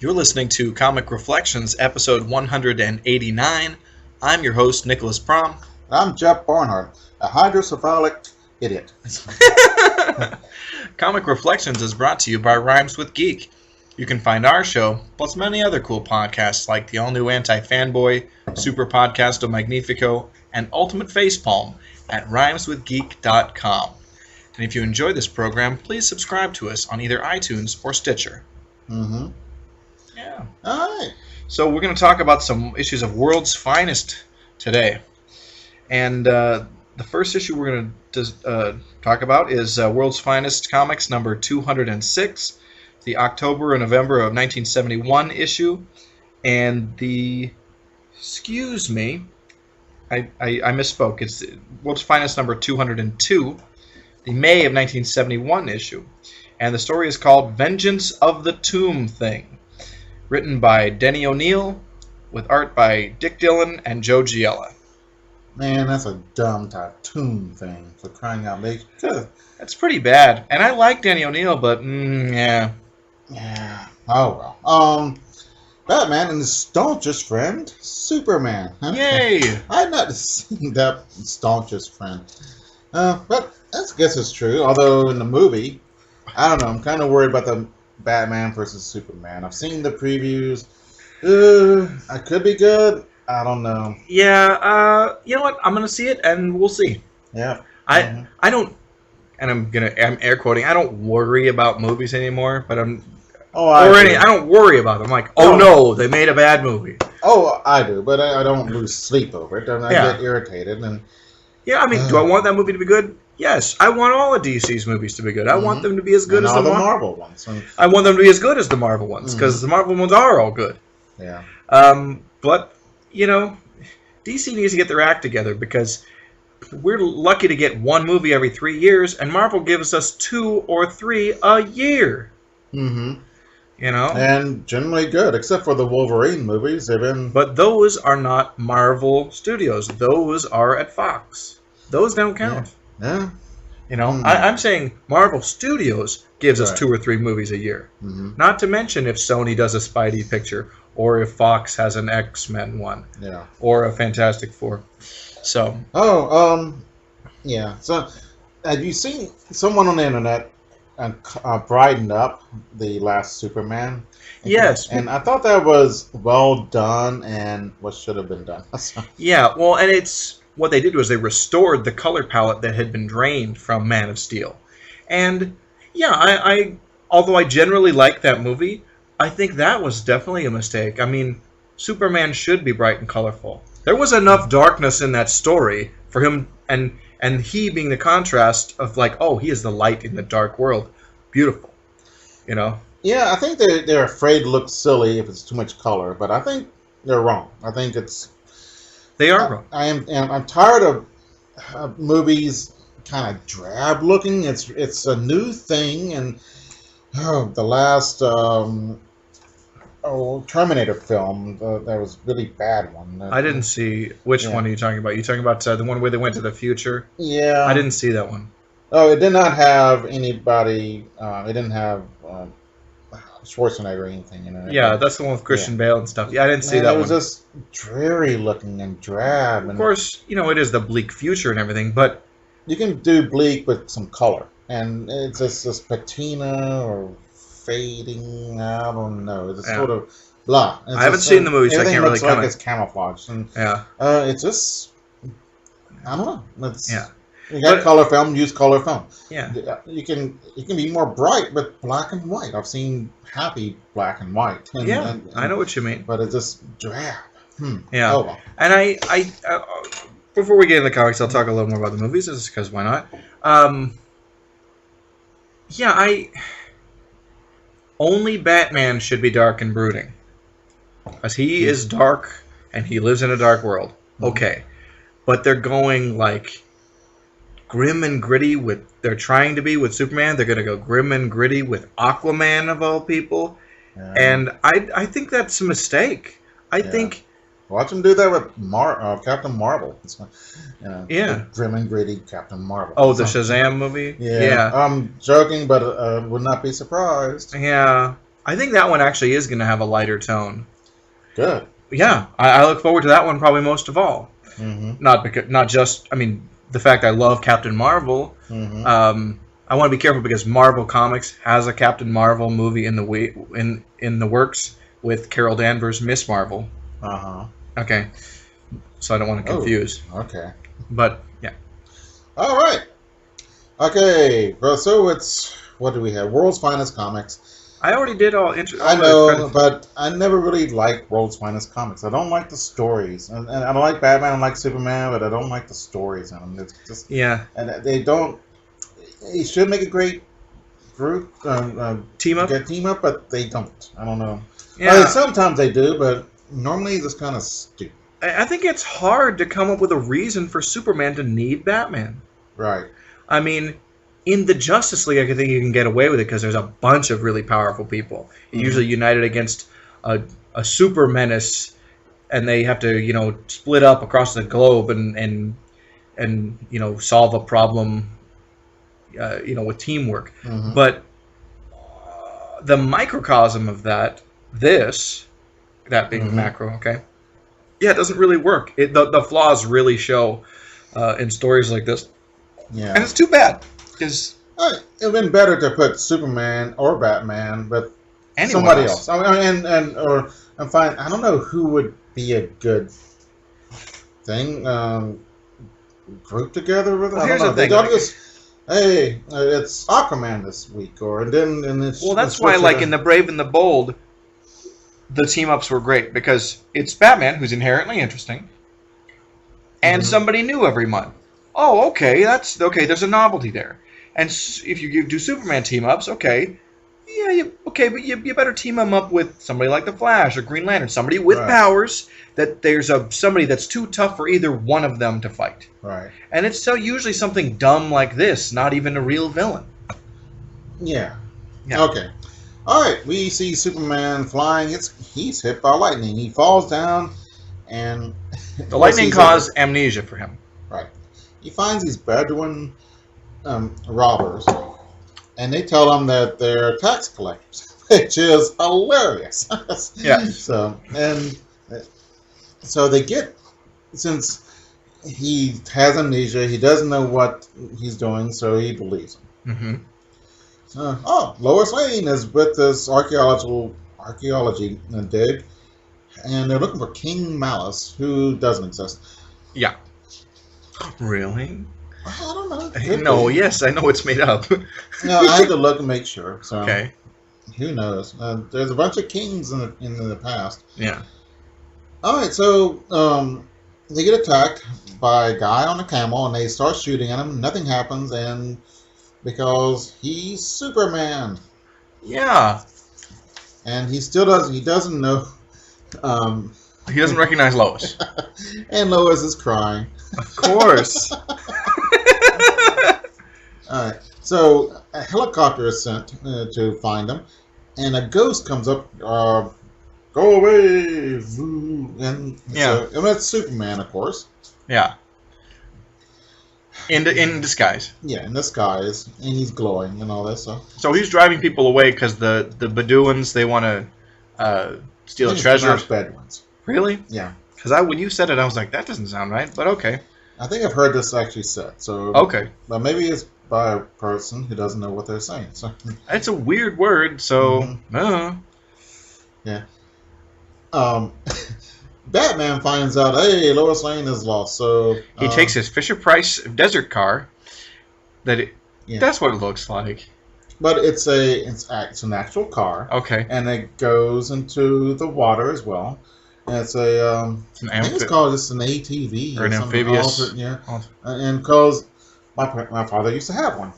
You're listening to Comic Reflections, episode 189. I'm your host, Nicholas Prom. I'm Jeff Barnhart, a hydrocephalic idiot. Comic Reflections is brought to you by Rhymes with Geek. You can find our show, plus many other cool podcasts like the all-new Anti-Fanboy, Super Podcasto Magnifico, and Ultimate Facepalm at rhymeswithgeek.com. And if you enjoy this program, please subscribe to us on either iTunes or Stitcher. Mm-hmm. Yeah. All right. So we're going to talk about some issues of World's Finest today. And the first issue we're going to talk about is World's Finest Comics number 206, the October and November of 1971 issue. And the... Excuse me. I misspoke. It's World's Finest number 202, the May of 1971 issue. And the story is called Vengeance of the Tomb Thing. Written by Denny O'Neil, with art by Dick Dillon and Joe Giella. Man, that's a dumb cartoon thing, for crying out loud. That's pretty bad. And I like Denny O'Neil, but, yeah. Yeah. Oh, well. Batman and his staunchest friend, Superman. Yay! I've not seen that staunchest friend. But I guess it's true. Although in the movie, I don't know, I'm kind of worried about the Batman versus Superman. I've seen the previews. I could be good. I don't know. Yeah, you know what? I'm going to see it, and we'll see. Yeah. I don't, and I'm air quoting, I don't worry about movies anymore, but I don't worry about them. I'm like, no, they made a bad movie. Oh, I do, but I don't lose sleep over it. I get irritated. And yeah, I mean, do I want that movie to be good? Yes, I want all of DC's movies to be good. I want them to be as good as the Marvel ones. I want them to be as good as the Marvel ones, because the Marvel ones are all good. Yeah. But, you know, DC needs to get their act together, because we're lucky to get one movie every 3 years, and Marvel gives us 2 or 3 a year. Mm-hmm. You know? And generally good, except for the Wolverine movies. They've been... But those are not Marvel Studios. Those are at Fox. Those don't count. Yeah. You know, I'm saying Marvel Studios gives us 2 or 3 movies a year. Mm-hmm. Not to mention if Sony does a Spidey picture, or if Fox has an X-Men one. Yeah. Or a Fantastic Four. So. Yeah. So, have you seen someone on the internet brightened up the last Superman? Yes. And I thought that was well done and what should have been done. Yeah, well, and it's... What they did was they restored the color palette that had been drained from Man of Steel. And, yeah, I although I generally like that movie, I think that was definitely a mistake. I mean, Superman should be bright and colorful. There was enough darkness in that story for him, and he being the contrast of, like, oh, he is the light in the dark world. Beautiful. You know? Yeah, I think they're afraid to look silly if it's too much color, but I think they're wrong. I think it's... They are wrong. I'm tired of movies kind of drab looking. It's a new thing, and the last Terminator film, that was a really bad one. I didn't see which one are you talking about. You talking about the one where they went to the future? Yeah, I didn't see that one. Oh, it did not have anybody. It didn't have Schwarzenegger or anything in it. Yeah, that's the one with Christian Bale and stuff. Yeah, I didn't see that one. It was just dreary looking and drab. Of course, you know, it is the bleak future and everything, but... You can do bleak with some color. And it's just this patina or fading, I don't know. It's sort of blah. I haven't seen the movie, so I can't really comment. Like it's camouflage. And, it's just... I don't know. You got color film, use color film. Yeah. You can be more bright with black and white. I've seen happy black and white. And, I know what you mean. But it's just drab. Yeah. Oh, well. And I before we get into the comics, I'll talk a little more about the movies, just because why not? Only Batman should be dark and brooding. Because he is dark, and he lives in a dark world. Okay. But they're going, like... grim and gritty they're trying to be with Superman. They're going to go grim and gritty with Aquaman of all people. Yeah. And I think that's a mistake. I think Watch him do that with Captain Marvel. It's, yeah. Grim and gritty Captain Marvel. Oh, the Shazam movie? Yeah. I'm joking, but would not be surprised. Yeah. I think that one actually is going to have a lighter tone. Good. Yeah, I look forward to that one probably most of all. Mm-hmm. Not just, I mean, the fact I love Captain Marvel. Mm-hmm. I want to be careful because Marvel Comics has a Captain Marvel movie in the works with Carol Danvers, Miss Marvel. Uh-huh. Okay, so I don't want to confuse. Okay. But yeah, All right. Okay. Well, so it's what do we have? World's Finest Comics. I already did all. I know, but I never really liked World's Finest Comics. I don't like the stories, and I don't like Batman. I don't like Superman, but I don't like the stories in them. It's just and they don't. They should make a great group team up. Get team up, but they don't. I don't know. Yeah. Sometimes they do, but normally it's kind of stupid. I think it's hard to come up with a reason for Superman to need Batman. Right. I mean, in the Justice League, I think you can get away with it because there's a bunch of really powerful people, usually united against a super menace, and they have to, split up across the globe and solve a problem, with teamwork. Mm-hmm. But the microcosm of that being macro, okay? Yeah, it doesn't really work. The flaws really show in stories like this. Yeah. And it's too bad. Because it would have been better to put Superman or Batman, but Anyone somebody else. else. I mean, I'm fine. I don't know who would be a good thing group together with. Well, I don't here's know. the They thing, don't like- just hey, it's Aquaman this week, Well, that's why, like in The Brave and the Bold, the team ups were great because it's Batman, who's inherently interesting, and somebody new every month. Oh, okay, that's okay. There's a novelty there, and if you do Superman team ups, okay, yeah, but you better team them up with somebody like the Flash or Green Lantern, somebody with powers. That there's somebody that's too tough for either one of them to fight. Right. And it's usually something dumb like this, not even a real villain. Yeah. Yeah. Okay. All right. We see Superman flying. He's hit by lightning. He falls down, and The lightning caused amnesia for him. Right. He finds these Bedouin robbers, and they tell him that they're tax collectors, which is hilarious. Yeah. So they get, since he has amnesia, he doesn't know what he's doing, so he believes him. Mm-hmm. Lois Lane is with this archaeology dig, and they're looking for King Malice, who doesn't exist. Yeah. Really? I don't know. No, yes, I know it's made up. No, I had to look and make sure. So Okay. who knows? There's a bunch of kings in the past. Yeah. All right, so they get attacked by a guy on a camel, and they start shooting at him. Nothing happens, and because he's Superman, Yeah. and he still doesn't. He doesn't know. He doesn't recognize Lois. And Lois is crying. Of course. All right, so a helicopter is sent to find him, and a ghost comes up. Go away! And it's Superman, of course. Yeah. In disguise. Yeah, in disguise, and he's glowing and all this. So he's driving people away because the Bedouins, they want to steal a treasure. Bedouins. Really? Yeah. Because when you said it, I was like, that doesn't sound right. But okay. I think I've heard this actually said. So Okay. But maybe it's by a person who doesn't know what they're saying. So It's a weird word. So. Yeah. Batman finds out, hey, Lois Lane is lost. So He takes his Fisher-Price desert car. That's what it looks like. But it's an actual car. Okay. And it goes into the water as well. And it's I think it's called just an ATV or an amphibious. And because my father used to have one.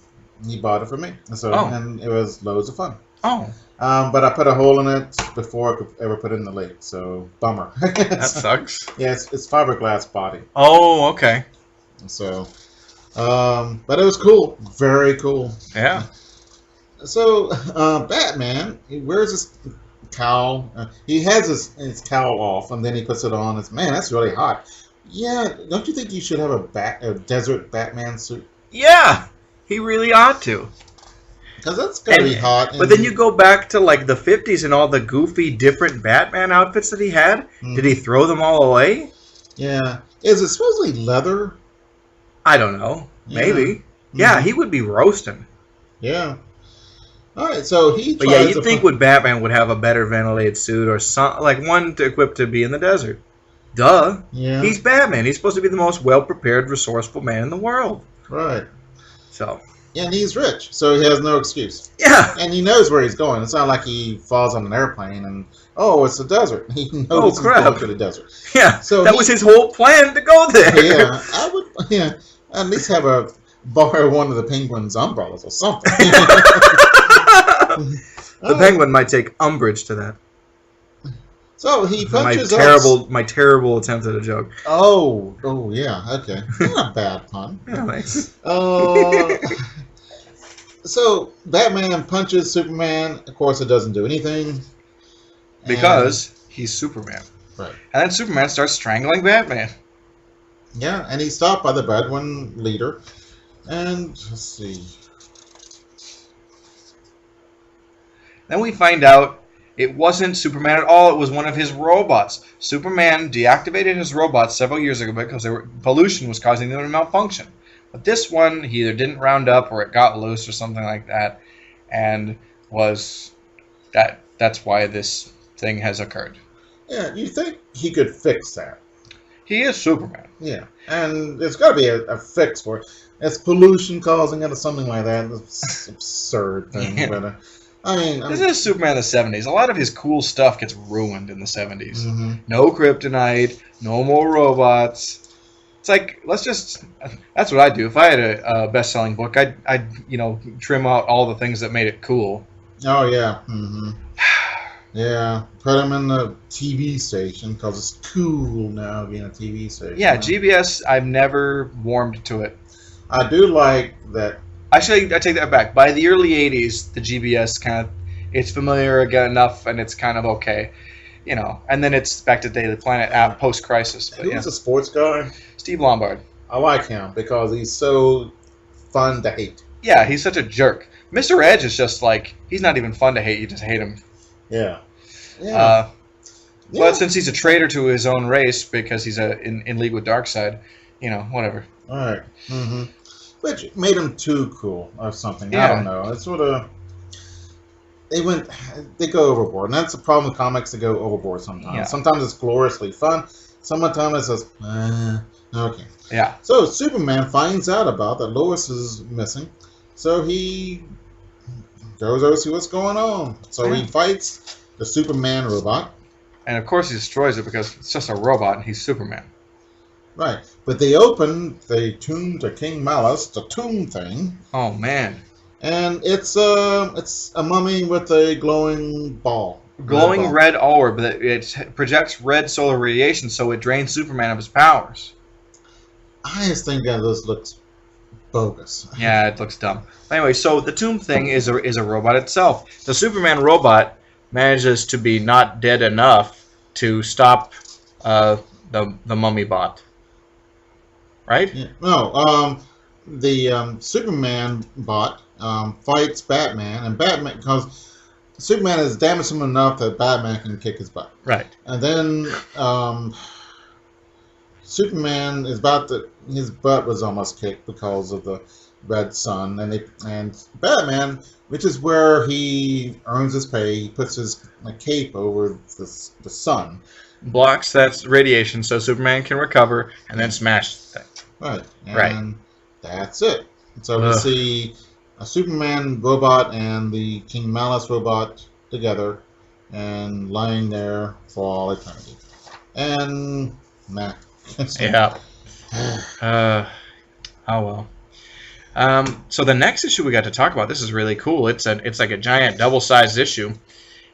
He bought it for me. And it was loads of fun. Oh. But I put a hole in it before I could ever put it in the lake. So bummer. That sucks. Yeah, it's fiberglass body. Oh, okay. So, but it was cool. Very cool. Yeah. So, Batman, he wears his cowl. He has his cowl off, and then he puts it on. Man, that's really hot. Yeah, don't you think you should have a desert Batman suit? Yeah, he really ought to. Because that's going to be hot. But then you go back to like the 50s and all the goofy, different Batman outfits that he had. Did he throw them all away? Yeah. Is it supposedly leather? I don't know. Maybe. Yeah, he would be roasting. Yeah. All right, so he. But yeah, you'd think Batman would have a better ventilated suit or some like one equipped to be in the desert. Duh. Yeah. He's Batman. He's supposed to be the most well-prepared, resourceful man in the world. Right. So. And he's rich, so he has no excuse. Yeah. And he knows where he's going. It's not like he falls on an airplane and, it's the desert. He knows he's going to the desert. Yeah. So that was his whole plan to go there. Yeah. I would. Yeah. At least borrow one of the Penguin's umbrellas or something. The Penguin might take umbrage to that. So he punches my terrible attempt at a joke. Oh yeah, okay. Not a bad pun. Yeah, thanks. So Batman punches Superman. Of course, it doesn't do anything. Because he's Superman. Right. And then Superman starts strangling Batman. Yeah, and he's stopped by the Bedouin leader. And let's see. Then we find out it wasn't Superman at all. It was one of his robots. Superman deactivated his robots several years ago because pollution was causing them to malfunction. But this one, he either didn't round up or it got loose or something like that. And that's why this thing has occurred. Yeah, you think he could fix that? He is Superman. Yeah, and there's got to be a fix for it. It's pollution causing it or something like that. It's absurd thing. Yeah. But, this is Superman in the 70s. A lot of his cool stuff gets ruined in the 70s. Mm-hmm. No kryptonite, no more robots. It's like, that's what I'd do. If I had a best-selling book, I'd trim out all the things that made it cool. Oh, yeah. Mm-hmm. Yeah, put him in the TV station because it's cool now being a TV station. Yeah, GBS, I've never warmed to it. I do like that. Actually, I take that back. By the early 80s, the GBS it's familiar again enough and it's kind of okay. And then it's back to Daily Planet post-crisis. Who's the sports guy? Steve Lombard. I like him because he's so fun to hate. Yeah, he's such a jerk. Mr. Edge is just like, he's not even fun to hate, you just hate him. Yeah. Yeah. But since he's a traitor to his own race because he's in league with Darkseid, whatever. All right. Mm-hmm. Which made him too cool or something. Yeah. I don't know. It's sort of they go overboard, and that's the problem with comics. They go overboard sometimes. Yeah. Sometimes it's gloriously fun. Sometimes it's just okay. Yeah. So Superman finds out about that Lois is missing, so he goes over to see what's going on. So he fights the Superman robot. And of course he destroys it because it's just a robot and he's Superman. Right. But they open the tomb to King Malus, the tomb thing. Oh, man. And it's a mummy with a glowing ball. Glowing red orb. It projects red solar radiation, so it drains Superman of his powers. I just think that this looks bogus. Yeah, it looks dumb. Anyway, so the tomb thing is a robot itself. The Superman robot manages to be not dead enough to stop the mummy bot. Right? Yeah. No, the Superman bot fights Batman, and Batman, because Superman has damaged him enough that Batman can kick his butt. Right. And then Superman is his butt was almost kicked because of the red sun, and Batman, which is where he earns his pay, he puts his cape over the sun. Blocks that radiation so Superman can recover and then smash the thing. Right. And that's it. So we see a Superman robot and the King Malus robot together and lying there for all eternity. And yeah. Oh well. So the next issue we got to talk about, this is really cool. It's like a giant double-sized issue,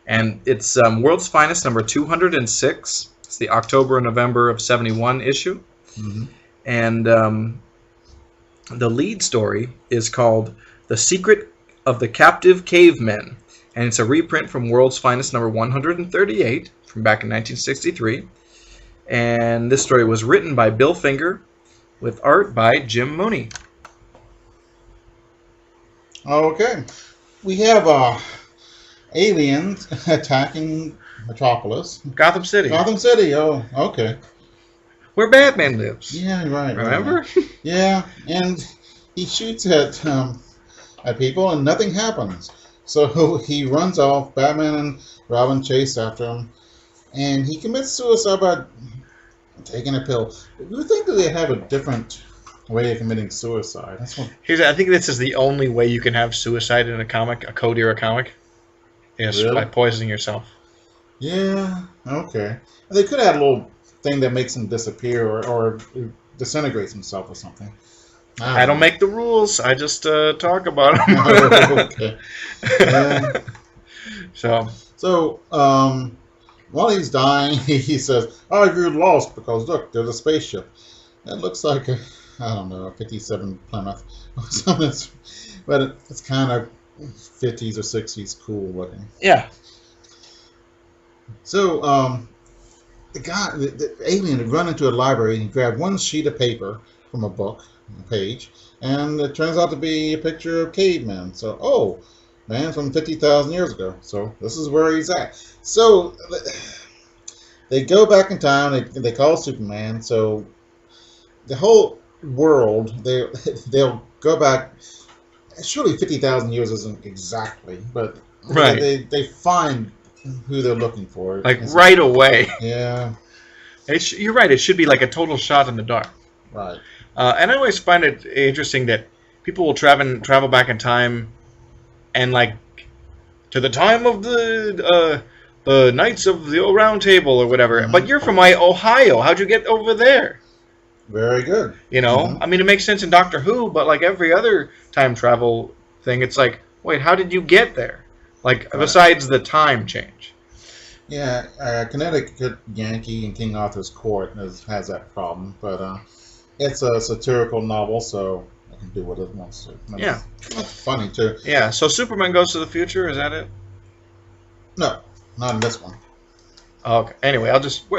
and it's World's Finest number 206. It's the October and November of '71 issue, and the lead story is called "The Secret of the Captive Cavemen," and it's a reprint from World's Finest number 138 from back in 1963. And this story was written by Bill Finger with art by Jim Mooney. Okay. we have aliens attacking Metropolis. Gotham City, Gotham City, oh, okay. where Batman lives. Yeah, right. Remember? Right. Yeah, and he shoots at people and nothing happens. So he runs off. Batman and Robin chase after him, and he commits suicide by taking a pill. Do you think that they have a different way of committing suicide? That's what. I think this is the only way you can have suicide in a comic, a Cody or a comic, is Really? by poisoning yourself. Yeah. Okay. They could have a little thing that makes him disappear or disintegrates himself or something. I don't make the rules. I just talk about them. Okay. Yeah. So, While he's dying, he says, "Oh, you're lost because look, there's a spaceship. It looks like a 57 Plymouth or something, but it's kind of 50s or 60s cool looking." yeah. So, the alien had run into a library and he grabbed one sheet of paper from a book, a page, and it turns out to be a picture of cavemen. So, oh, man from 50,000 years ago. So this is where he's at. So they go back in time. They call Superman. So the whole world, they'll go back. Surely 50,000 years isn't exactly, but Right. they find who they're looking for. Like right away. Yeah. You're right. It should be like a total shot in the dark. Right. And I always find it interesting that people will travel back in time, and like to the time of the Knights of the Round Table or whatever. Mhm. But you're from Ohio. How'd you get over there? Very good. You know, Mhm. I mean, it makes sense in Doctor Who, but like every other time travel thing, it's like, wait, how did you get there? Like Right. besides the time change. Yeah, Connecticut Yankee in King Arthur's Court has that problem, but it's a satirical novel, so it can do what it wants to. Yeah. That's funny too. Yeah. So Superman goes to the future. Is that it? No, not in this one. Okay. Anyway,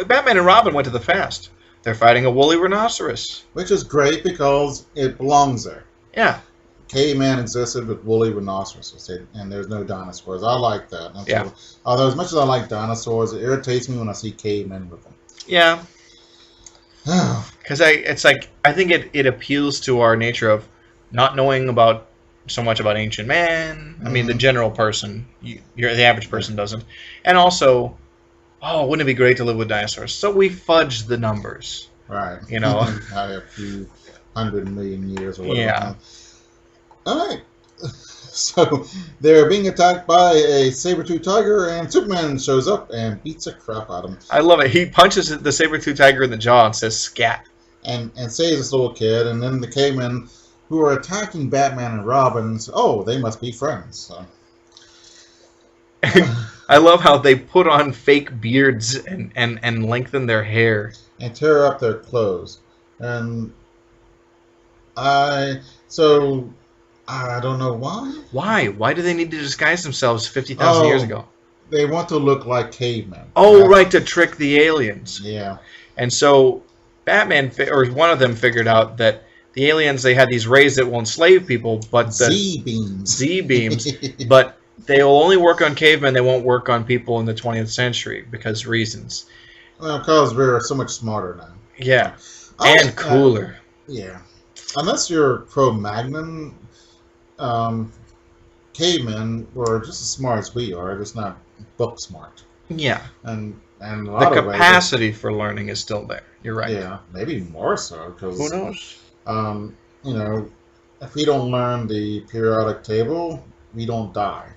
Batman and Robin went to the Fast. They're fighting a woolly rhinoceros. Which is great because it belongs there. Yeah. Caveman existed with woolly rhinoceroses, and there's no dinosaurs. I like that. Yeah. Although as much as I like dinosaurs, it irritates me when I see cavemen with them. Yeah. Because I think it appeals to our nature of not knowing about so much about ancient man. I mean, the general person, the average person doesn't, and also, oh, wouldn't it be great to live with dinosaurs? So we fudge the numbers. Right. You know. I have a few 100 million years or whatever. Yeah. All right. So they're being attacked by a saber-toothed tiger, and Superman shows up and beats the crap out of him, I love it. He punches the saber-toothed tiger in the jaw and says "scat." and saves this little kid. And then the cavemen who are attacking Batman and Robin, oh, they must be friends. So. I love how they put on fake beards and lengthen their hair. And tear up their clothes. And I don't know why. Why? Why do they need to disguise themselves 50,000 years ago? They want to look like cavemen. Oh, right, to trick the aliens. Yeah. And so Batman, or one of them, figured out that the aliens, they had these rays that will enslave people, but the Z-beams. Z-beams, but they will only work on cavemen. They won't work on people in the 20th century because reasons. Well, because we're so much smarter now. Yeah, Oh, and cooler. Yeah. Unless you're Cro-Magnon, cavemen were just as smart as we are, just not book smart. Yeah, And a the lot of ways, capacity for learning is still there. You're right. yeah, maybe more so because Who knows? If we don't learn the periodic table, we don't die.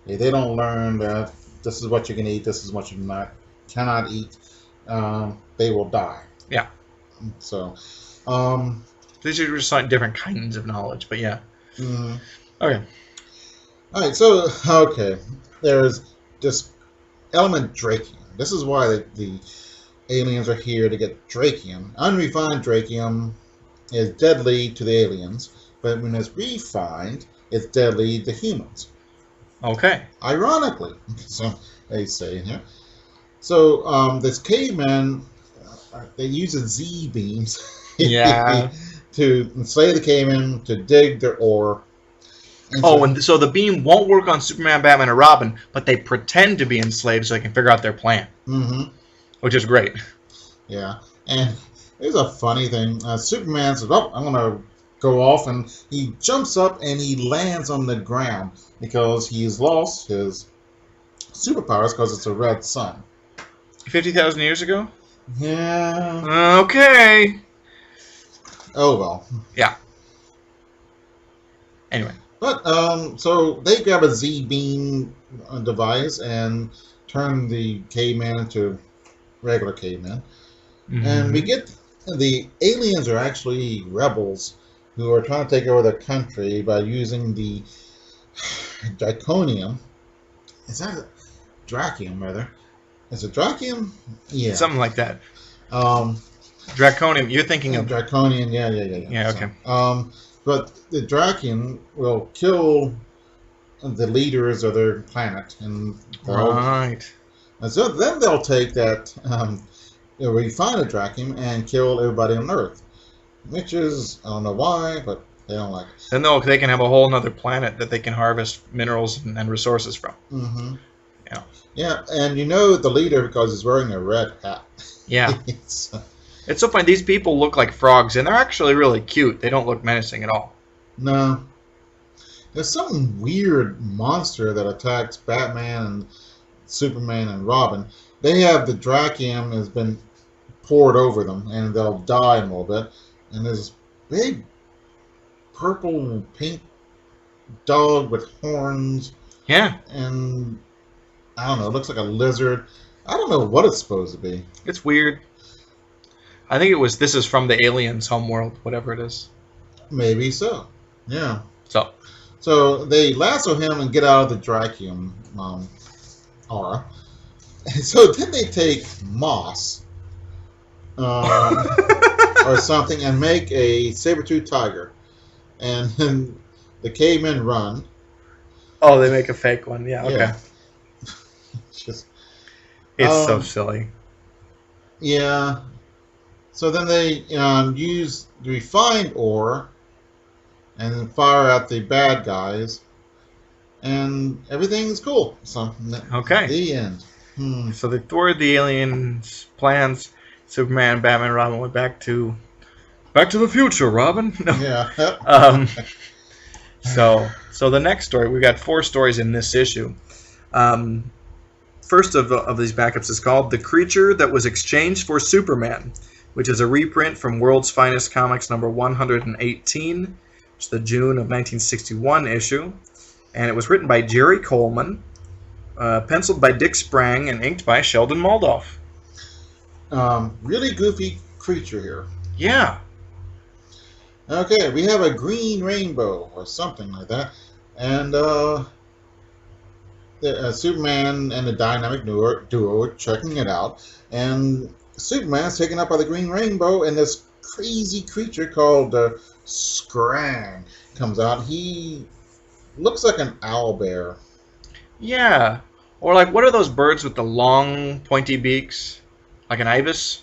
If they don't learn that this is what you can eat, this is what you cannot eat, they will die. Yeah. So, These are just like different kinds of knowledge, but yeah. mm, Okay. all right. So, okay, there's this element Drakium. This is why the aliens are here to get Drakium. Unrefined Drakium is deadly to the aliens, but when it's refined, it's deadly to humans. Okay. Ironically, so they say here. So this caveman, they use Z-beams Yeah. to enslave the caveman, to dig their ore, And Oh, and so the beam won't work on Superman, Batman, or Robin, but they pretend to be enslaved so they can figure out their plan, mm-hmm. which is great. Yeah, and here's a funny thing. Superman says, "Oh, I'm gonna go off," and he jumps up and he lands on the ground because he's lost his superpowers because it's a red sun. 50,000 years ago? Yeah. Okay. Oh well. Yeah. Anyway. But so they grab a Z-beam device and turn the caveman into regular caveman. And we get the aliens are actually rebels who are trying to take over the country by using the Draconium. Is that a Dracium, rather? Is it Dracium? Yeah. Something like that. Um, Draconium. You're thinking of Draconian, yeah. Yeah. Okay. So, but the Dracium will kill the leaders of their planet, and Right. and so then they'll take that refine a Dracium and kill everybody on Earth, which is I don't know why, but they don't like it. Then they can have a whole other planet that they can harvest minerals and resources from. Mm-hmm. Yeah. Yeah, and you know the leader because he's wearing a red hat. Yeah. It's, It's so funny. These people look like frogs, and they're actually really cute. They don't look menacing at all. no. There's some weird monster that attacks Batman and Superman and Robin. They have the Dracium has been poured over them, and they'll die in a little bit. And there's this big purple pink dog with horns, Yeah. and I don't know, it looks like a lizard. I don't know what it's supposed to be. It's weird. I think this is from the Aliens homeworld, whatever it is. Maybe so. Yeah. So, So they lasso him and get out of the Dracium aura. And so then they take moss or something and make a saber-tooth tiger. And then the cavemen run. oh, they make a fake one. Yeah, okay. Yeah. Just, It's so silly. yeah. So then they use the refined ore and then fire at the bad guys. And everything's cool. So, Okay. the end. So they thwarted the aliens' plans. Superman, Batman, Robin went back to the future. Robin. No. Yeah. So the next story, we got 4 stories in this issue. First of these backups is called "The Creature That Was Exchanged for Superman," which is a reprint from World's Finest Comics number 118. It's the June of 1961 issue, and it was written by Jerry Coleman, penciled by Dick Sprang, and inked by Sheldon Moldoff. Really goofy creature here. Yeah. Okay, we have a green rainbow or something like that, and Superman and the dynamic duo are checking it out, and Superman's taken up by the green rainbow, and this crazy creature called Scrang comes out. He looks like an owlbear. Yeah. Or like, what are those birds with the long, pointy beaks? Like an ibis?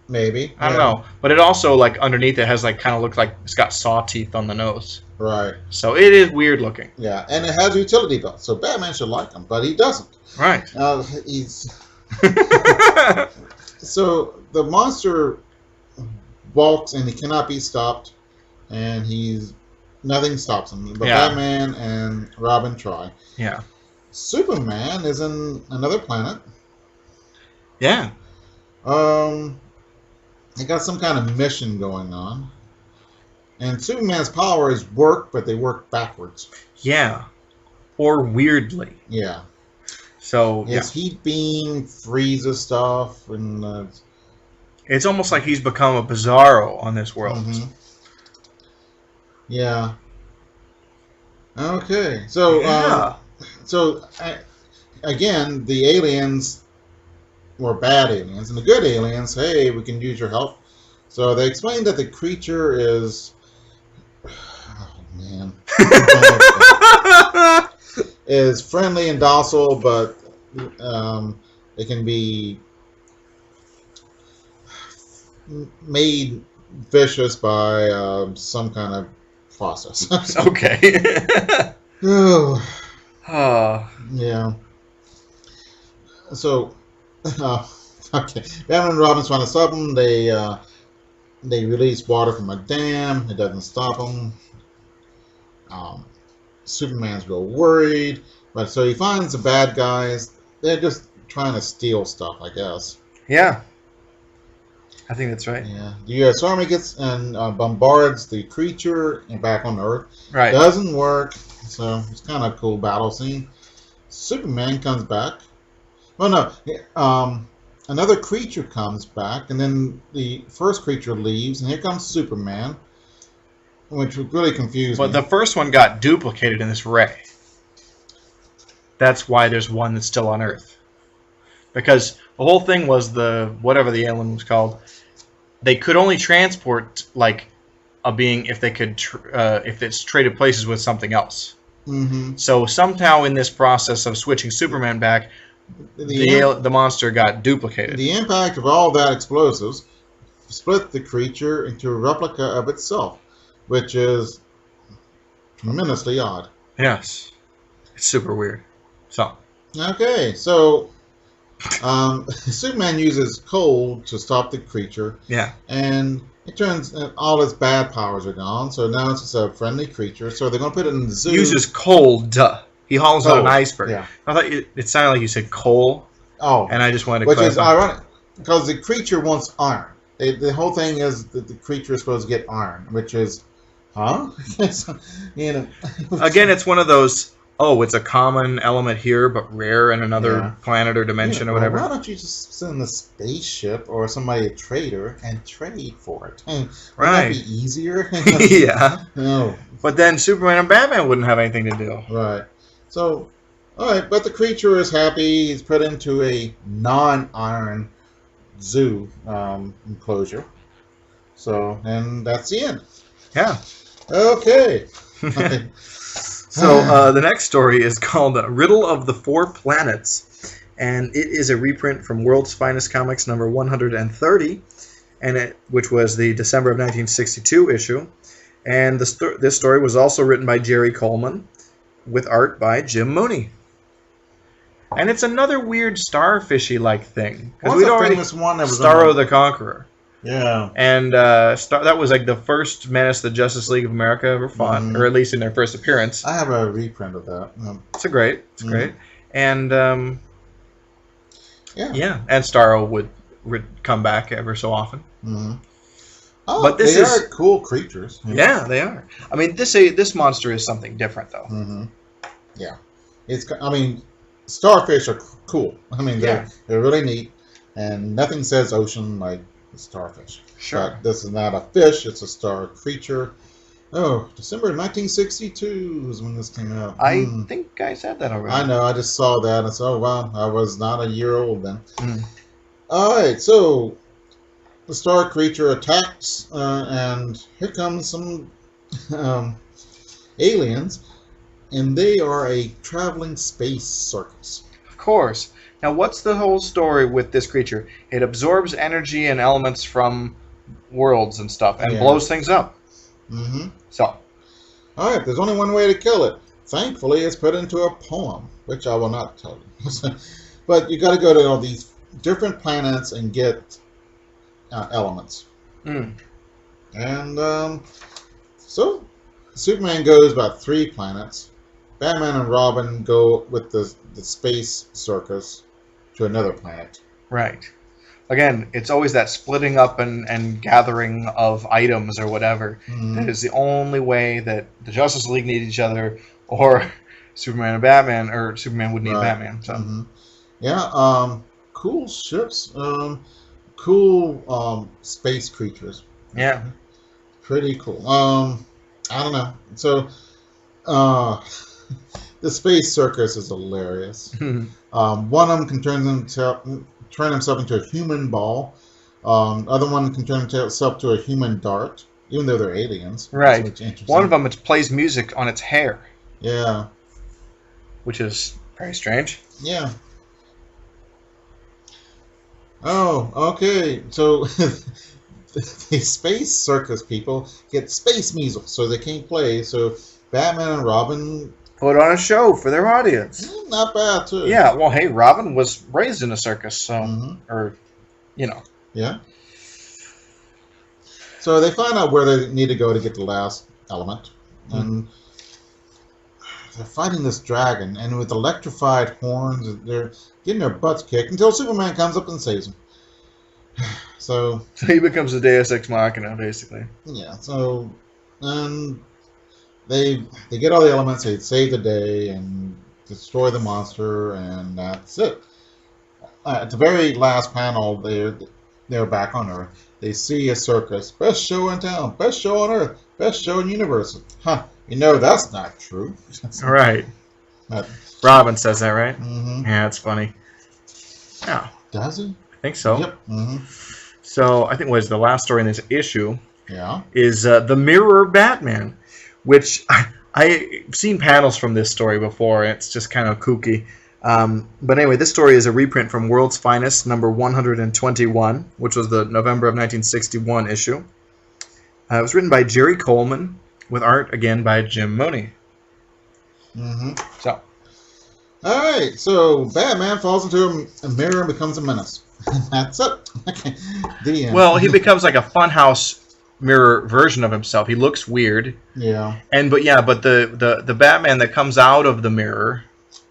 Maybe. I don't know. But it also, like, underneath it has, like, kind of looks like it's got saw teeth on the nose. Right. So it is weird looking. Yeah, and it has utility belt, so Batman should like him, but he doesn't. Right. He's so the monster walks and he cannot be stopped, and nothing stops him. But Yeah. Batman and Robin try. Yeah. Superman is in another planet. Yeah. They got some kind of mission going on. And Superman's powers work, but they work backwards. Yeah. Or weirdly. Yeah. So, yeah. His heat beam freezes stuff, and It's almost like he's become a Bizarro on this world. mhm. Yeah. Okay. So, Yeah. Again, the aliens were bad aliens, and the good aliens, hey, we can use your help. So they explained that the creature is, oh man, is friendly and docile, but it can be made vicious by some kind of process. Okay. Oh, Oh, yeah. So, okay. Batman and Robin's trying to stop them. They release water from a dam. It doesn't stop them. Superman's real worried, but so he finds the bad guys. They're just trying to steal stuff, I guess. yeah. I think that's right. Yeah. The U.S. Army gets and bombards the creature back on Earth. Right. Doesn't work, so it's kind of a cool battle scene. Superman comes back. Oh no, another creature comes back, and then the first creature leaves, and here comes Superman, which really confused But me. the first one got duplicated in this ray. That's why there's one that's still on Earth. Because the whole thing was whatever the alien was called, they could only transport like a being if they could if it's traded places with something else. Mm-hmm. So somehow in this process of switching Superman back, the monster got duplicated. The impact of all that explosives split the creature into a replica of itself, which is tremendously odd. Yes, it's super weird. So Okay, so Superman uses cold to stop the creature, yeah, and it turns all its bad powers are gone. So now it's just a friendly creature. So they're going to put it in the zoo. uses cold. He hauls out an iceberg. Yeah. I thought it sounded like you said coal, Oh, and I just wanted to which clarify. is ironic because the creature wants iron. The whole thing is that the creature is supposed to get iron, which is, huh? You know. Again, it's one of those. Oh, it's a common element here, but rare in another planet or dimension or whatever. Why don't you just send a spaceship or somebody a trader and trade for it? Wouldn't that be easier? Yeah. No. But then Superman and Batman wouldn't have anything to do. Right. So, all right, but the creature is happy. He's put into a non-iron zoo enclosure. So, and that's the end. Yeah. Okay. So the next story is called Riddle of the Four Planets, and it is a reprint from World's Finest Comics number 130, which was the December of 1962 issue. And this story was also written by Jerry Coleman, with art by Jim Mooney. And it's another weird starfishy-like thing. What's we'd the already famous one that was Starro the Conqueror. Yeah. And that was like the first Menace the Justice League of America ever fought, or at least in their first appearance. I have a reprint of that. It's great. And yeah, and Starro would come back ever so often. Mm-hmm. Oh, but they are cool creatures. Yeah, they are. I mean, this monster is something different, though. Mm-hmm. Yeah, starfish are cool. I mean, they're really neat, and nothing says ocean like a starfish. Sure. But this is not a fish; it's a star creature. Oh, December 1962 is when this came out. I think I said that already. I know. I just saw that and said, "Oh wow, I was not a year old then." Mm. All right, so the star creature attacks, and here comes some aliens, and they are a traveling space circus. Of course. Now, what's the whole story with this creature? It absorbs energy and elements from worlds and stuff, and blows things up. Mm-hmm. So. All right, there's only one way to kill it. Thankfully, it's put into a poem, which I will not tell you. But you got to go to all these different planets and get elements. Mm. And so Superman goes about 3 planets. Batman and Robin go with the space circus to another planet. Right. Again, it's always that splitting up and gathering of items or whatever. Mm-hmm. That is the only way that the Justice League need each other, or Superman and Batman, or Superman would need Batman. So. Mm-hmm. Yeah, cool ships, cool space creatures. Yeah. Pretty cool. I don't know. So, the space circus is hilarious. One of them can turn himself into a human ball. Other one can turn himself to a human dart, even though they're aliens. Right. One of them plays music on its hair. Yeah. Which is very strange. Yeah. Oh, okay. So the space circus people get space measles, so they can't play. So Batman and Robin, Put on a show for their audience. not bad too. Yeah, well, hey, Robin was raised in a circus, so, or, Yeah. So they find out where they need to go to get the last element, and they're fighting this dragon, and with electrified horns, they're getting their butts kicked until Superman comes up and saves them. So he becomes a Deus Ex Machina, basically. yeah, so and they get all the elements, they save the day and destroy the monster, and that's it. At the very last panel, they're back on Earth. They see a circus, best show in town, best show on Earth, best show in the universe. Huh? That's not true. Right. But, Robin says that, right? mm-hmm. Yeah, it's funny. Yeah, Does he? I think so. Yep. Mm-hmm. So I think was the last story in this issue Yeah. is the Mirror Batman, which I've seen panels from this story before. And it's just kind of kooky. But anyway, this story is a reprint from World's Finest, number 121, which was the November of 1961 issue. It was written by Jerry Coleman, with art, again, by Jim Mooney. Mm-hmm. So, All right. So Batman falls into a mirror and becomes a menace. That's it. Okay. The end. well, he becomes like a funhouse mirror version of himself. He looks weird. Yeah. But the Batman that comes out of the mirror,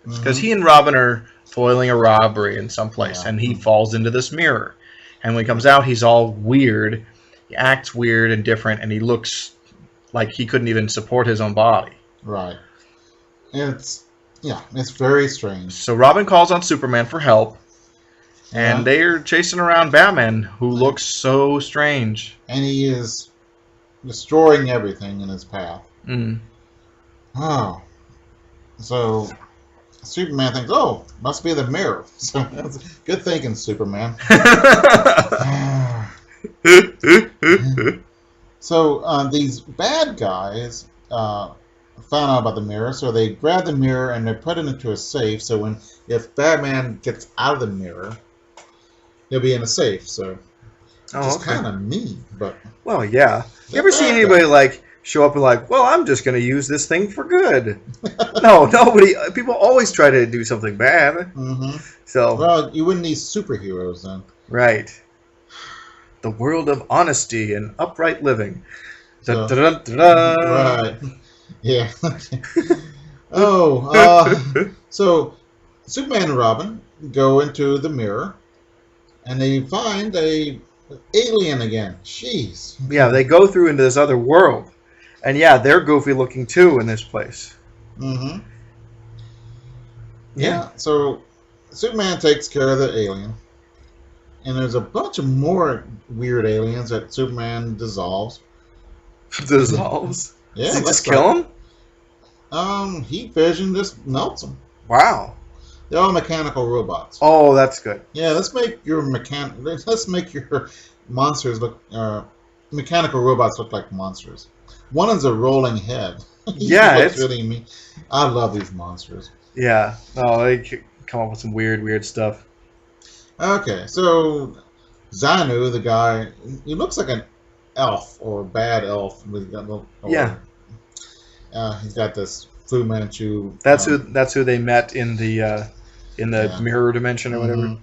because Mhm. he and Robin are foiling a robbery in some place, Yeah. and he falls into this mirror. And when he comes out, he's all weird. He acts weird and different, and he looks like he couldn't even support his own body. Right. It's very strange. So Robin calls on Superman for help, and Yeah. they're chasing around Batman, who looks so strange. And he is destroying everything in his path. Mm. Oh. So Superman thinks, oh, must be the mirror. So that's good thinking, Superman. So these bad guys found out about the mirror, so they grab the mirror and they put it into a safe. So if Batman gets out of the mirror, he'll be in a safe. So Oh, it's okay. kind of mean, but Well, yeah. You They're ever see bad anybody guys. like show up and like, well, I'm just going to use this thing for good? No, nobody. People always try to do something bad. hmm So, well, you wouldn't need superheroes then. right. The world of honesty and upright living. So- Da-da-da-da-da. Right. Yeah. So Superman and Robin go into the mirror, and they find a alien again. Jeez. Yeah, they go through into this other world. And yeah, they're goofy looking too in this place. Mm-hmm. Yeah. So Superman takes care of the alien, and there's a bunch of more weird aliens that Superman dissolves. Dissolves. Yeah. Does he that's just kill them? right. Heat vision just melts them. Wow. They're all mechanical robots. Oh, that's good. Yeah, let's make your monsters look mechanical robots look like monsters. One is a rolling head. He Yeah, looks it's- really mean. I love these monsters. Yeah. Oh, they come up with some weird stuff. Okay, so Xanu, the guy, he looks like an elf or a bad elf. Yeah. He's got this Fu Manchu. That's who they met in the Yeah. mirror dimension or whatever. mhm.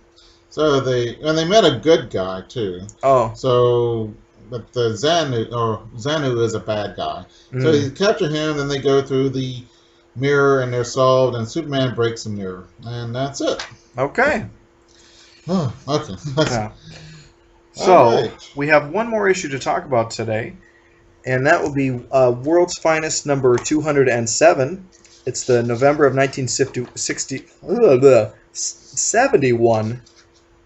So they met a good guy too. Oh. So, but the Xanu is a bad guy. So Mm. they capture him, then they go through the mirror and they're solved, and Superman breaks the mirror, and that's it. Okay. Oh, okay. Yeah. So Alright. we have one more issue to talk about today, and that will be World's Finest number 207. It's the November of 1971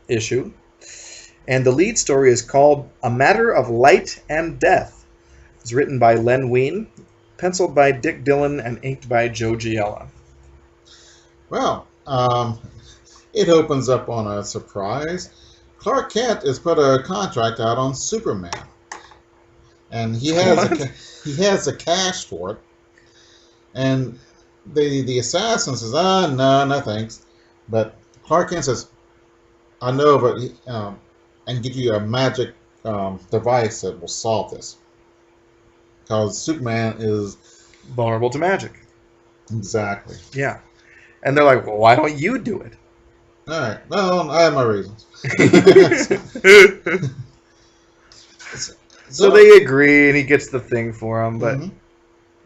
issue, and the lead story is called A Matter of Light and Death. It's written by Len Wein, penciled by Dick Dillon, and inked by Joe Giella. Well, it opens up on a surprise. Clark Kent has put a contract out on Superman, and he has the cash for it. And the assassin says, no thanks. But Clark Kent says, I know, but and give you a magic device that will solve this. Because Superman is Vulnerable to magic. exactly. Yeah. And they're like, well, why don't you do it? All right. Well, I have my reasons. So they agree, and he gets the thing for him. But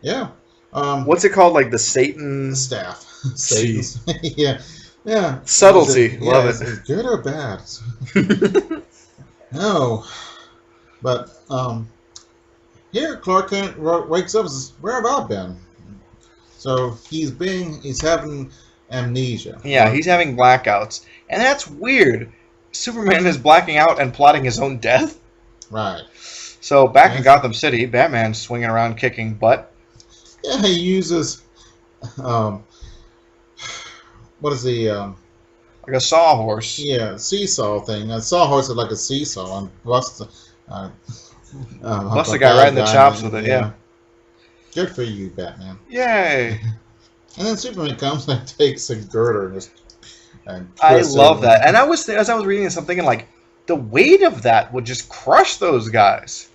yeah. what's it called? Like the Satan Staff. Satan's. Yeah. Yeah. Subtlety. Love is it. it good or bad? No. But here Clark Kent wakes up and says, where have I been? So he's having amnesia. Yeah, he's having blackouts. And that's weird. Superman is blacking out and plotting his own death. Right. So back in Gotham City, Batman's swinging around kicking butt. Yeah, he uses what is the Like a sawhorse. yeah, seesaw thing. A sawhorse is like a seesaw and busts Busts the guy right in the chops with it, yeah. Good for you, Batman. Yay! And then Superman comes and takes a girder and just I love that. And as I was reading this, I'm thinking like the weight of that would just crush those guys.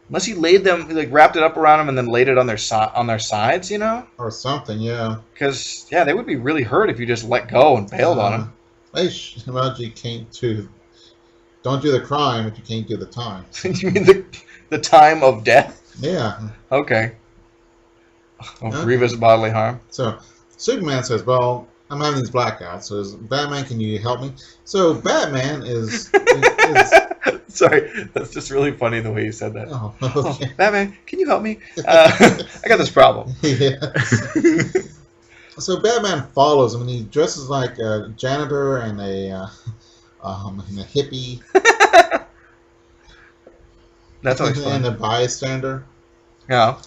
Unless he laid them, like wrapped it up around them and then laid it on their sides, you know? Or something, yeah. Because yeah, they would be really hurt if you just let go and bailed on them. Well, you can't don't do the crime if you can't do the time. You mean the time of death? Yeah. Okay. Grievous bodily harm. So Superman says, "Well, I'm having these blackouts. So Batman, can you help me?" So Batman is Sorry, that's just really funny the way you said that. oh, okay. Oh, Batman, can you help me? I got this problem. Yes. So Batman follows him, and he dresses like a janitor and a hippie. That's always and fun. a bystander. Yeah.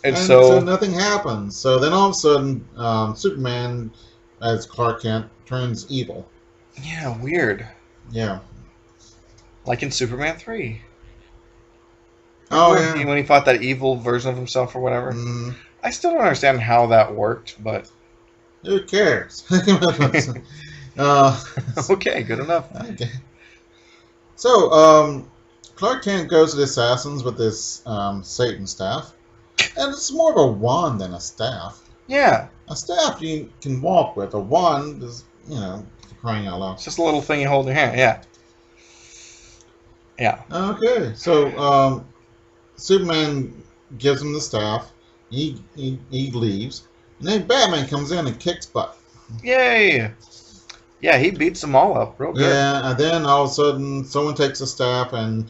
And so nothing happens. So then all of a sudden, Superman, as Clark Kent, turns evil. yeah, weird. Yeah. Like in Superman 3. Oh, When yeah. when he fought that evil version of himself or whatever. Mm, I still don't understand how that worked, but who cares? okay, good enough. Okay. So, Clark Kent goes to the Assassins with this Satan staff. And it's more of a wand than a staff. Yeah, A staff you can walk with. A wand is, crying out loud. it's just a little thing you hold in your hand. Yeah. Yeah. Okay, so Superman gives him the staff. He leaves. And then Batman comes in and kicks butt. Yay! Yeah, he beats them all up real good. Yeah, and then all of a sudden someone takes the staff and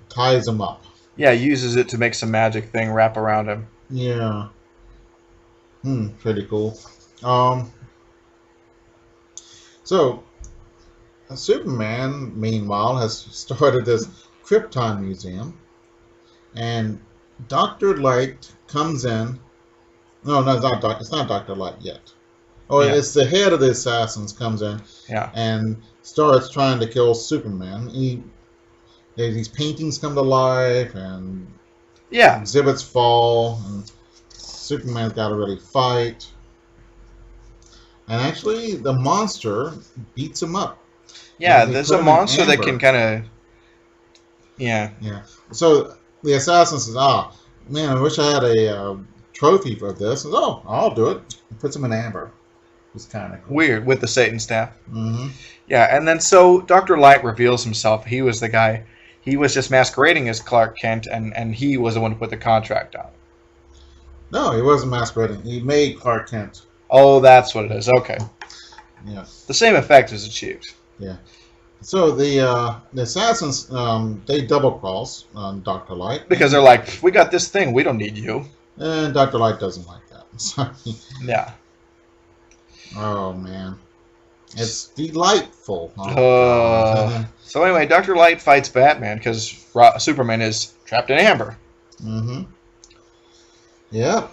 ties him up. Yeah, uses it to make some magic thing wrap around him. Yeah. Pretty cool. So, Superman, meanwhile, has started this Krypton museum, and Dr. Light comes in. No, it's not Dr. Light yet. Oh, Yeah. it's the head of the Assassins comes in Yeah. and starts trying to kill Superman. These paintings come to life, and Yeah. exhibits fall, and Superman's got to really fight. And actually, the monster beats him up. Yeah, They there's put a him in monster that amber. can kind of. Yeah. Yeah. So the assassin says, "Ah, man, I wish I had a trophy for this." And, "Oh, I'll do it." Puts him in amber. It's kind of cool. Weird with the Satan staff. Mm-hmm. Yeah, and then so Dr. Light reveals himself. He was the guy. He was just masquerading as Clark Kent, and he was the one who put the contract on. No, he wasn't masquerading. He made Clark Kent. Oh, that's what it is. Okay. Yeah. The same effect is achieved. Yeah. So the assassins they double cross on Dr. Light Because they're like, we got this thing. We don't need you. and Dr. Light doesn't like that. So, Yeah. oh man, it's delightful. So anyway, Dr. Light fights Batman because Superman is trapped in amber. Mm-hmm. Yeah.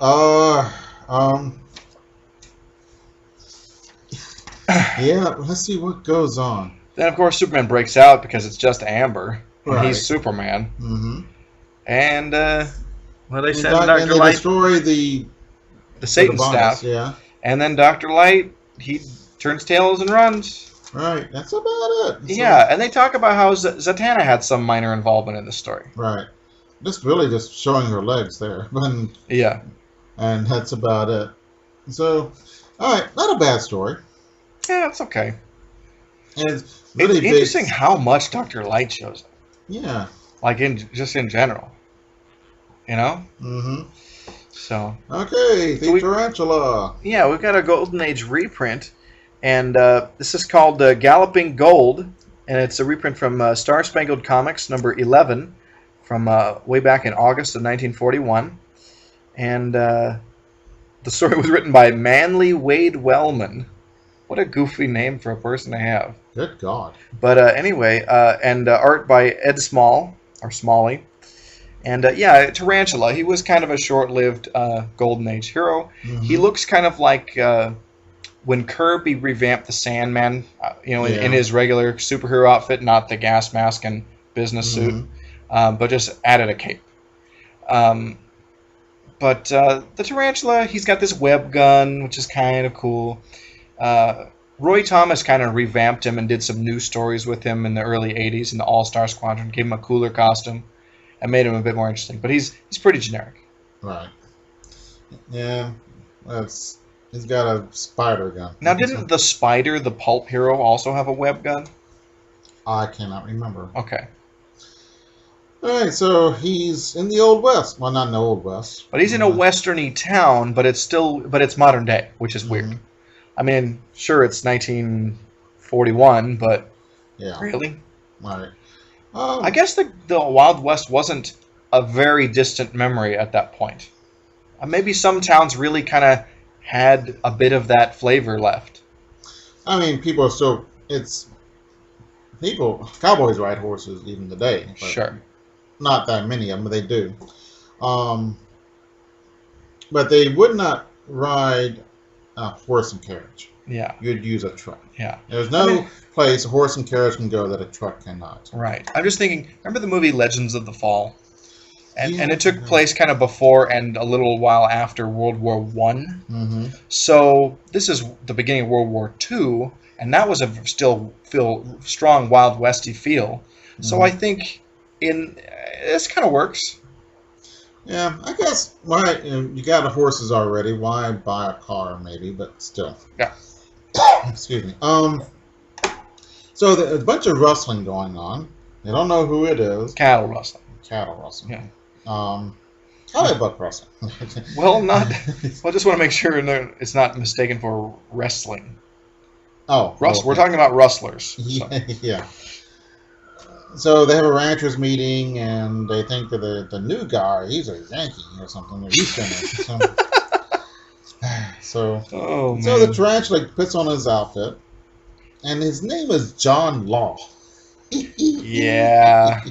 Yeah. Let's see what goes on. Then, of course, Superman breaks out because it's just amber. And Right. he's Superman. Mm-hmm. And, well, they send And Dr. they Light destroy the the Satan device, staff. Yeah. And then Dr. Light, he turns tails and runs. Right. That's about it. So, Yeah, and they talk about how Zatanna had some minor involvement in the story. right. Just showing her legs there, Yeah. and that's about it. So, all right, not a bad story. Yeah, it's okay. And it's really It's interesting how much Dr. Light shows up. Yeah. Like, just in general. You know? Mm-hmm. So. Okay, the Tarantula. Yeah, we've got a Golden Age reprint. And this is called Galloping Gold. And it's a reprint from Star Spangled Comics, number 11, from way back in August of 1941. And the story was written by Manly Wade Wellman. What a goofy name for a person to have. Good God. But anyway, and art by Ed Small, or Smalley. And yeah, Tarantula, he was kind of a short-lived Golden Age hero. Mm-hmm. He looks kind of like when Kirby revamped the Sandman, in his regular superhero outfit, not the gas mask and business suit, but just added a cape. But the Tarantula, he's got this web gun, which is kind of cool. Roy Thomas kind of revamped him and did some new stories with him in the early 80s in the All-Star Squadron, gave him a cooler costume, and made him a bit more interesting. But he's pretty generic. Right. Yeah, he's got a spider gun. Now, didn't the Spider, the pulp hero, also have a web gun? I cannot remember. Okay. All right, so he's in the Old West. Well, not in the Old West. But he's in a westerny town, but it's modern day, which is weird. I mean, sure, it's 1941, but yeah, really? Right. I guess the Wild West wasn't a very distant memory at that point. Maybe some towns really kind of had a bit of that flavor left. I mean, people are still... Cowboys ride horses even today. But sure. Not that many of them, but they do. But they would not ride a horse and carriage. Yeah. You'd use a truck. Yeah. There's no place a horse and carriage can go that a truck cannot. Right. I'm just thinking, remember the movie Legends of the Fall? And it took place kind of before and a little while after World War I. Mm-hmm. So this is the beginning of World War II, and that was a still strong Wild Westy feel. So I think this kind of works. Yeah, I guess you got the horses already. Why buy a car, maybe? But still. Yeah. Excuse me. So there's a bunch of rustling going on. They don't know who it is. Cattle rustling. Cattle rustling. Yeah. How about buck rustling? Well, I just want to make sure it's not mistaken for wrestling. Oh, We're talking about rustlers. So. Yeah. So they have a ranchers meeting, and they think that the new guy, he's a Yankee or something, or Easterner. So the tarantula puts on his outfit, and his name is John Law. Yeah.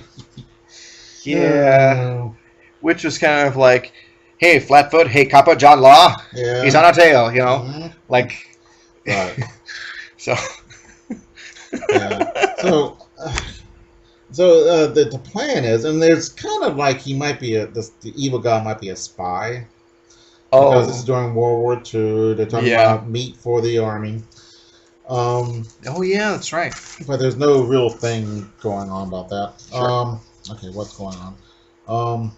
Yeah. Which was kind of like, hey, Flatfoot, hey, Copper, John Law. Yeah. He's on our tail, Like. Right. So. Yeah. So the plan is, and there's kind of like he might be the evil guy might be a spy. Oh. Because this is during World War II. They're talking about meat for the army. Oh yeah, that's right. But there's no real thing going on about that. Sure. Okay, what's going on?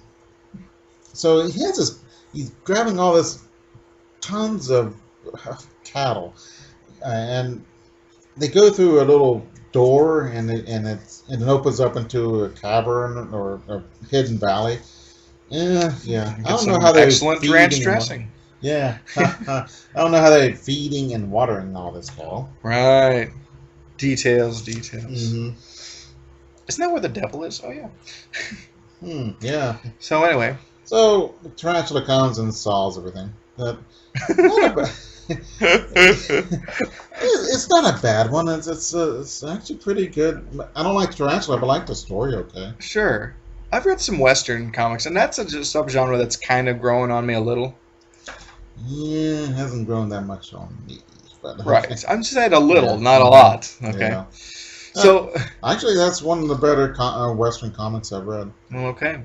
So he's grabbing all this tons of cattle, and they go through a little door, and it opens up into a cavern or a hidden valley. Yeah. I don't know how they're excellent ranch dressing. Yeah. I don't know how they're feeding and watering all this cattle. Right. Details. Mm-hmm. Isn't that where the devil is? Oh, yeah. Yeah. So, anyway. So, the tarantula comes and solves everything. It's not a bad one. It's actually pretty good. I don't like tarantula, but I like the story okay. Sure. I've read some Western comics, and that's a subgenre that's kind of growing on me a little. Yeah, it hasn't grown that much on me. But right. I'm just saying a little, not a lot. Okay. Yeah. So actually, that's one of the better Western comics I've read. Okay.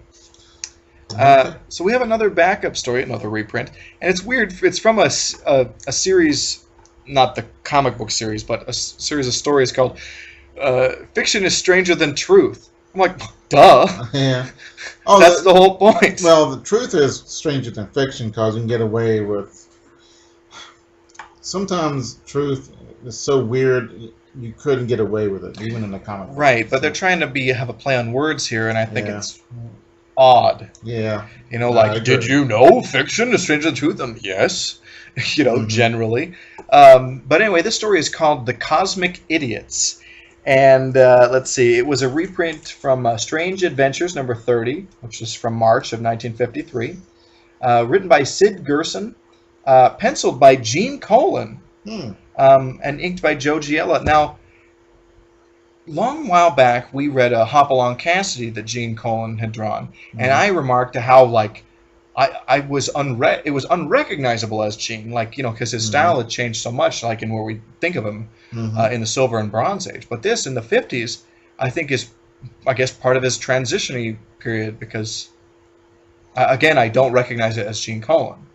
So we have another backup story, another reprint, and it's weird. It's from a series not the comic book series, but a series of stories called "Fiction is Stranger Than Truth." I'm like, duh. Yeah. Oh, That's the whole point. well, the truth is stranger than fiction because you can get away with. Sometimes truth is so weird you couldn't get away with it, even in the comic book. Right, but they're trying to have a play on words here, and I think it's odd. Yeah. You know, I like, agree. did you know fiction is stranger than truth? Yes. You know, Mhm. generally. But anyway, this story is called The Cosmic Idiots. And let's see, it was a reprint from Strange Adventures number 30, which is from March of 1953. Written by Sid Gerson. Penciled by Gene Colan. And inked by Joe Giella. Now, long while back, we read a Hopalong Cassidy that Gene Colan had drawn. And I remarked to how, like, it was unrecognizable as Gene, like, you know, because his style had changed so much, like in where we think of him in the Silver and Bronze Age. But this in the 50s, I think is, I guess, part of his transitioning period because, again, I don't recognize it as Gene Colan.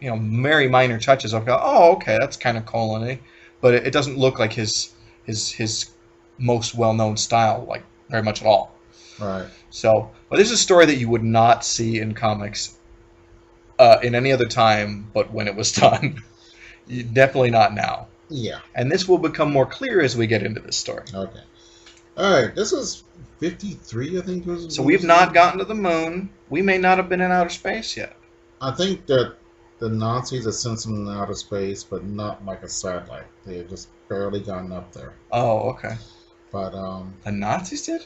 You know, very minor touches. I'll go, oh, okay, that's kind of Colan-y, but it doesn't look like his most well-known style, like very much at all. Right. So, but this is a story that you would not see in comics in any other time but when it was done. Definitely not now. Yeah. And this will become more clear as we get into this story. Okay. All right. This is 53, I think. So we've not gotten to the moon. We may not have been in outer space yet. I think that the Nazis have sent some in outer space, but not like a satellite. They have just barely gotten up there. Oh, okay. But the Nazis did?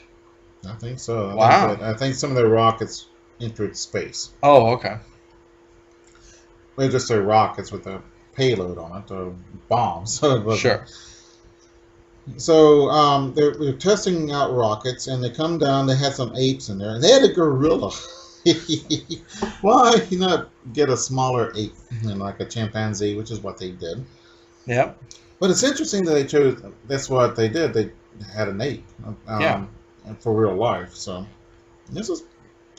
I think so. Wow. I think some of their rockets entered space. Oh, okay. They just say rockets with a payload on it, or bombs. So Sure. So they're testing out rockets, and they come down. They had some apes in there, and they had a gorilla. Why not get a smaller ape, like a chimpanzee, which is what they did. Yep. But it's interesting that they chose. That's what they did. They had an ape. Yeah. For real life. So this is,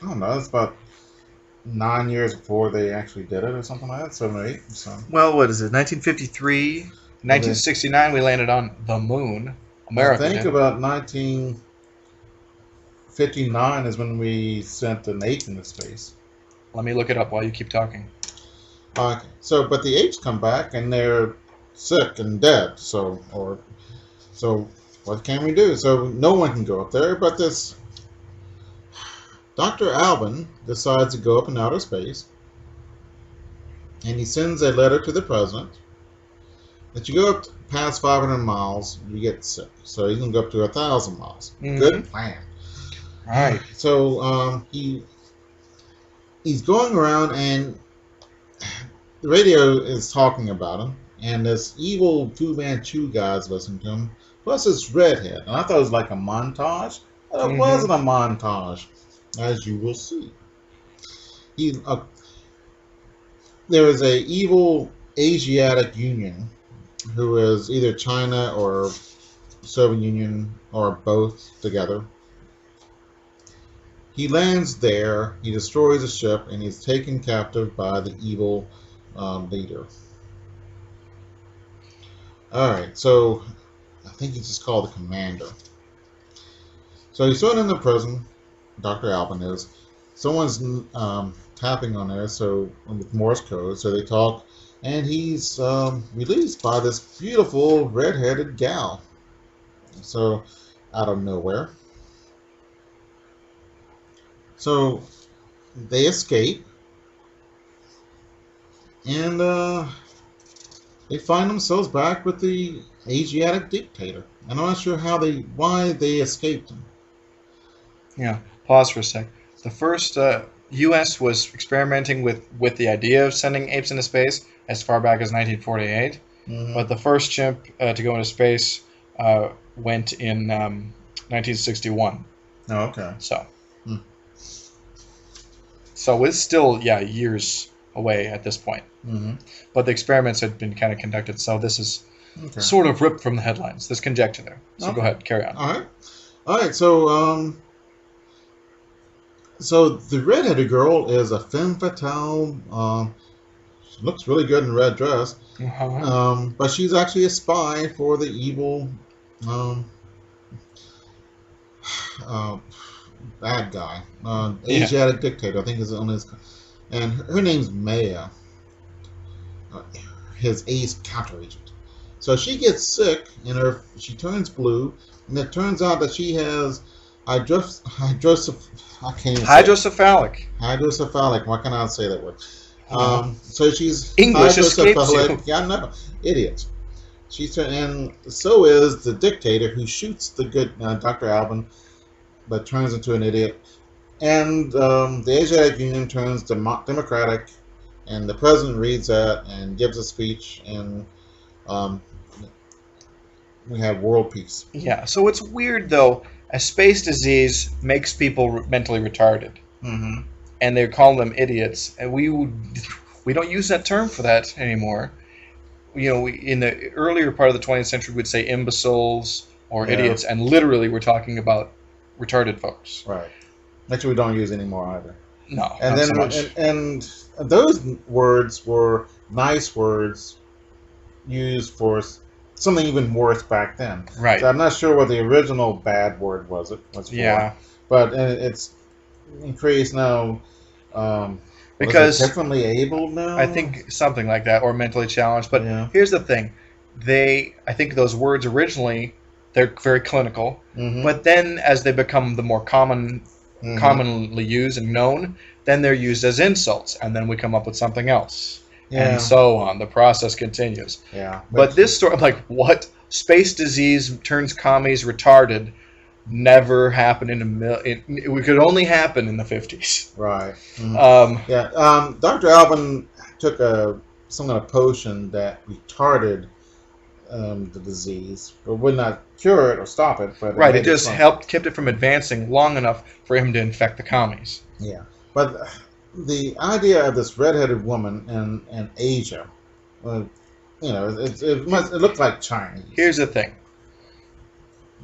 I don't know, it's about 9 years before they actually did it or something like that, 7 or 8. So. Well, what is it? 1953, 1969, we landed on the moon. America. I think about 1959 is when we sent an ape into space. Let me look it up while you keep talking. Okay. So, but the apes come back and they're sick and dead. So what can we do? So no one can go up there, but this Dr. Alban decides to go up in outer space, and he sends a letter to the president that you go up past 500 miles, you get sick. So he's going to go up to 1,000 miles. Good plan. All right. So he's going around, and the radio is talking about him, and this evil Fu Manchu guy's listening to him. Plus this redhead. And I thought it was like a montage. But it wasn't a montage, as you will see. There is a evil Asiatic Union who is either China or Soviet Union or both together. He lands there, he destroys the ship, and he's taken captive by the evil leader. Alright, so I think he's just called the commander. So he's thrown in the prison, Dr. Alban is. Someone's tapping on there, so with Morse code, so they talk, and he's released by this beautiful red-headed gal. So, out of nowhere. So, they escape, and they find themselves back with the Asiatic dictator. And I'm not sure why they escaped him. Yeah, pause for a sec. The first U.S. was experimenting with the idea of sending apes into space as far back as 1948, but the first chimp to go into space went in 1961. Oh, okay. So it's still, years away at this point. But the experiments had been kind of conducted, so this is sort of ripped from the headlines. There's conjecture there. So go ahead, carry on. All right. So the redheaded girl is a femme fatale. looks really good in a red dress. Uh-huh. But she's actually a spy for the evil um, uh, bad guy, Yeah. Asiatic dictator. I think is on his, and her name's Maya, uh, his ace counteragent. So she gets sick, and she turns blue, and it turns out that she has I can't even say it. Hydrocephalic. Hydrocephalic. Why can't I say that word? Oh. So she's English escapes you. Yeah, no, idiots. And so is the dictator who shoots the good Dr. Alban, but turns into an idiot. And the Asiatic Union turns democratic, and the president reads that and gives a speech, and um, we have world peace. Yeah. So it's weird though. A space disease makes people mentally retarded, Mm-hmm. and they call them idiots. And we don't use that term for that anymore. In the earlier part of the 20th century, we'd say imbeciles or Yeah. idiots, and literally we're talking about retarded folks. Right. Which we don't use anymore either. No, And not then so much. and those words were nice words used for something even worse back then. Right. So I'm not sure what the original bad word was for. Yeah. But it's increased now. Because differently able now. I think something like that, or mentally challenged. But Yeah. here's the thing: I think those words originally, they're very clinical. Mhm. But then, as they become the more Mhm. commonly used and known, then they're used as insults, and then we come up with something else, Yeah. and so on. The process continues. Yeah. But this story, I'm like, what? Space disease turns commies retarded. Never happened it could only happen in the 50s. Right. Mhm. Um, Dr. Alban took some kind of potion that retarded the disease, but would not cure it or stop it. But right, it made just from- kept it from advancing long enough for him to infect the commies. Yeah, but the idea of this redheaded woman in Asia, it looked like Chinese. Here's the thing.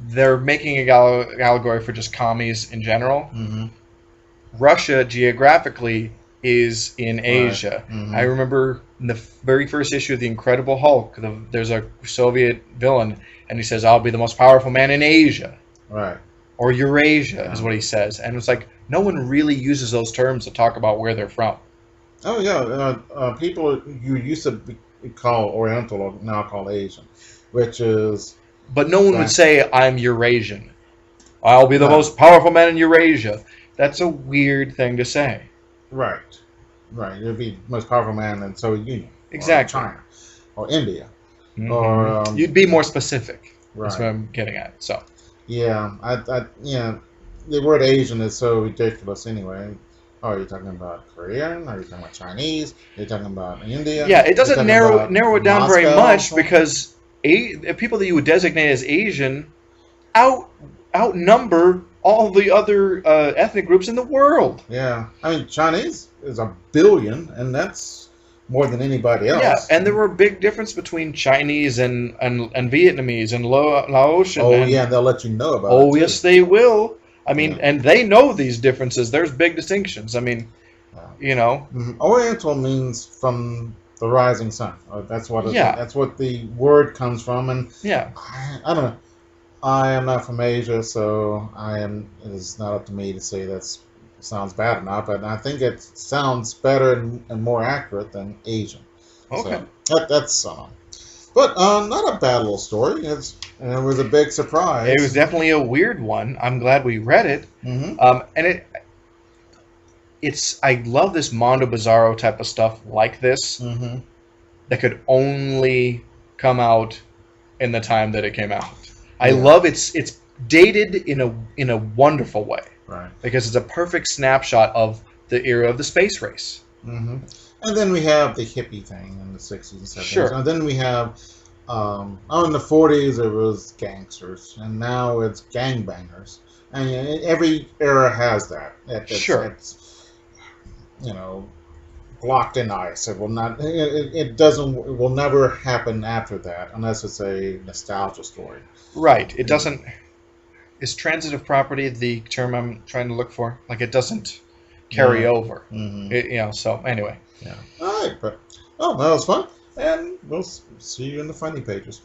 They're making a allegory for just commies in general. Mm-hmm. Russia, geographically, is in Asia. Mhm. I remember in the very first issue of The Incredible Hulk, there's a Soviet villain, and he says, "I'll be the most powerful man in Asia." Right. Or Eurasia is what he says. And it's like, no one really uses those terms to talk about where they're from. Oh yeah, people you used to call Oriental are now called Asian, which is But no one would say, "I'm Eurasian. I'll be the No. most powerful man in Eurasia." That's a weird thing to say. right. It'd be the most powerful man in the Soviet Union, Exactly. or China, or India, Mhm. or You'd be more specific. That's right. what I'm getting at. So, Yeah, the word Asian is so ridiculous anyway. Oh, are you talking about Korean? Are you talking about Chinese? Are you talking about India? yeah, it Are you doesn't talking narrow about it down very Moscow? much because people that you would designate as Asian outnumber all the other ethnic groups in the world. Yeah, I mean Chinese is 1 billion, and that's more than anybody else. Yeah, and there were a big difference between Chinese and Vietnamese and Laotian. Oh and, yeah, they'll let you know about it. Oh too. yes, they will. I mean, Yeah. and they know these differences. There's big distinctions. I mean, Yeah. Oriental means from the rising sun. That's what Yeah. that's what the word comes from, and yeah. I don't know. I am not from Asia, so it is not up to me to say that sounds bad or not. But I think it sounds better and more accurate than Asian. Okay. So that's but not a bad little story. It was a big surprise. It was definitely a weird one. I'm glad we read it. Mm-hmm. And I love this Mondo Bizarro type of stuff like this Mm-hmm. that could only come out in the time that it came out. I Yeah. love it's dated in a wonderful way Right. because it's a perfect snapshot of the era of the space race. Mm-hmm. And then we have the hippie thing in the 60s and 70s. Sure. And then we have, in the 40s it was gangsters, and now it's gangbangers. And every era has that. Sure. It's, blocked in ice. It will not. It doesn't. It will never happen after that unless it's a nostalgia story. Right. It doesn't. Is transitive property the term I'm trying to look for? Like it doesn't carry Yeah. over. Mm-hmm. So anyway. Yeah. All right, but Oh, that was fun. And we'll see you in the funny pages.